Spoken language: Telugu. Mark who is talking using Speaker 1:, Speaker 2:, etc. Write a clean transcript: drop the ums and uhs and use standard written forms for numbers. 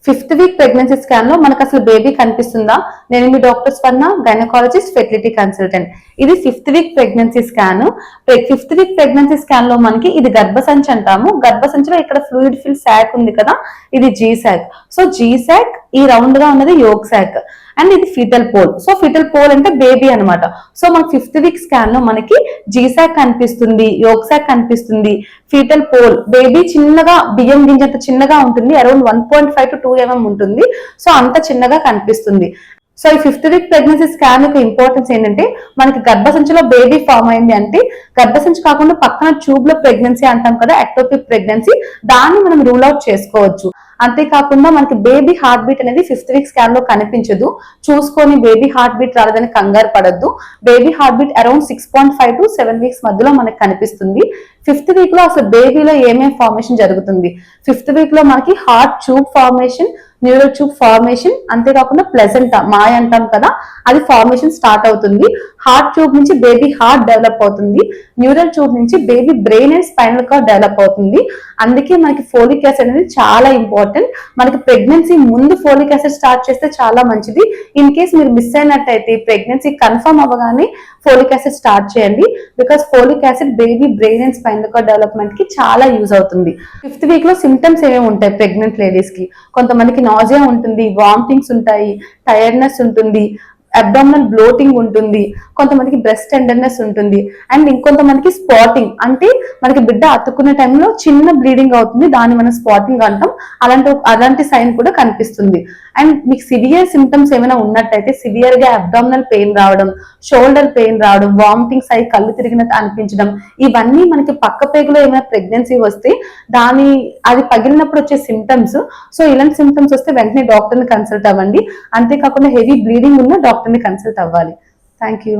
Speaker 1: 5th వీక్ ప్రెగ్నెన్సీ స్కాన్ లో మనకు అసలు బేబీ కనిపిస్తుందా? నేను మీ డాక్టర్ స్వర్ణ, గైనకాలజిస్ట్, ఫెర్టిలిటీ కన్సల్టెంట్. ఇది 5th week pregnancy scan. 5th week pregnancy scan లో మనకి ఇది గర్భసంచి అంటాము. గర్భసంచిలో ఇక్కడ ఫ్లూయిడ్ ఫిల్ సాక్ ఉంది కదా, ఇది G sac. So G sac, ఈ రౌండ్ గా ఉన్నది యోగ్ సాక్, అండ్ ఇది fetal pole. So fetal pole అంటే బేబీ అనమాట. సో మనకి 5th వీక్ స్కాన్ లో మనకి జీ సాక్ కనిపిస్తుంది, యోగ్ సాక్ కనిపిస్తుంది, ఫీటల్ పోల్ బేబీ చిన్నగా బియ్యం గింజంత చిన్నగా ఉంటుంది, అరౌండ్ 1.5 to 2 mm ఉంటుంది. సో అంత చిన్నగా కనిపిస్తుంది. సో ఈ 5th వీక్ ప్రెగ్నెన్సీ స్కాన్ యొక్క ఇంపార్టెన్స్ ఏంటంటే, మనకి గర్భసంచిలో బేబీ ఫామ్ అయింది అంటే గర్భసంచి కాకుండా పక్కన ట్యూబ్ లో ప్రెగ్నెన్సీ అంటాం కదా, ఎక్టోపిక్ ప్రెగ్నెన్సీ, దాన్ని మనం రూల్ అవుట్ చేసుకోవచ్చు. అంతేకాకుండా మనకి బేబీ హార్ట్ బీట్ అనేది 5th వీక్ స్కాన్ లో కనిపించదు. చూసుకొని బేబీ హార్ట్ బీట్ రాలేదని కంగారు పడద్దు. Baby heart beat around 6.5 to 7 weeks మధ్యలో మనకి కనిపిస్తుంది. 5th వీక్ లో అసలు బేబీలో ఏమేమి ఫార్మేషన్ జరుగుతుంది? 5th వీక్ లో మనకి heart tube formation, neural tube formation, అంతేకాకుండా ప్లెజెంటా మాయ అంటాం కదా, అది ఫార్మేషన్ స్టార్ట్ అవుతుంది. హార్ట్ ట్యూబ్ నుంచి బేబీ హార్ట్ డెవలప్ అవుతుంది. న్యూరల్ ట్యూబ్ నుంచి baby brain and spinal cord develop అవుతుంది. అందుకే మనకి ఫోలిక్ యాసిడ్ అనేది చాలా ఇంపార్టెంట్. మనకి ప్రెగ్నెన్సీ ముందు ఫోలిక్ యాసిడ్ స్టార్ట్ చేస్తే చాలా మంచిది. ఇన్ కేస్ మీరు మిస్ అయినట్టయితే ప్రెగ్నెన్సీ కన్ఫర్మ్ అవ్వగానే ఫోలిక్ యాసిడ్ స్టార్ట్ చేయండి. Because folic acid baby brain and spinal cord development కి చాలా యూజ్ అవుతుంది. 5th వీక్ లో సిమ్టమ్స్ ఏమేమి ఉంటాయి ప్రెగ్నెంట్ లేడీస్ కి? కొంతమందికి నాజియా ఉంటుంది, వామిటింగ్స్ ఉంటాయి, టైర్డ్నెస్ ఉంటుంది, అబ్డామినల్ బ్లోటింగ్ ఉంటుంది, కొంతమందికి బ్రెస్ట్ టెండర్నెస్ ఉంటుంది, అండ్ ఇంకొంతమందికి స్పాటింగ్, అంటే మనకి బిడ్డ అతుక్కునే టైంలో చిన్న బ్లీడింగ్ అవుతుంది, దాన్ని మనం స్పాటింగ్ అంటాం. అలాంటి సైన్ కూడా కనిపిస్తుంది. అండ్ మీకు సివియర్ సిమ్టమ్స్ ఏమైనా ఉన్నట్టయితే సివియర్ గా అబ్డామినల్ పెయిన్ రావడం, షోల్డర్ పెయిన్ రావడం, వామిటింగ్స్ అయి కళ్ళు తిరిగినట్టు అనిపించడం, ఇవన్నీ మనకి పక్క పేగులో ఏమైనా ప్రెగ్నెన్సీ వస్తే అది పగిలినప్పుడు వచ్చే సిమ్టమ్స్. సో ఇలాంటి సిమ్టమ్స్ వస్తే వెంటనే డాక్టర్ ని కన్సల్ట్ అవ్వండి. అంతేకాకుండా హెవీ బ్లీడింగ్ ఉన్న డాక్టర్ ని కన్సల్ట్ అవ్వాలి. Thank you.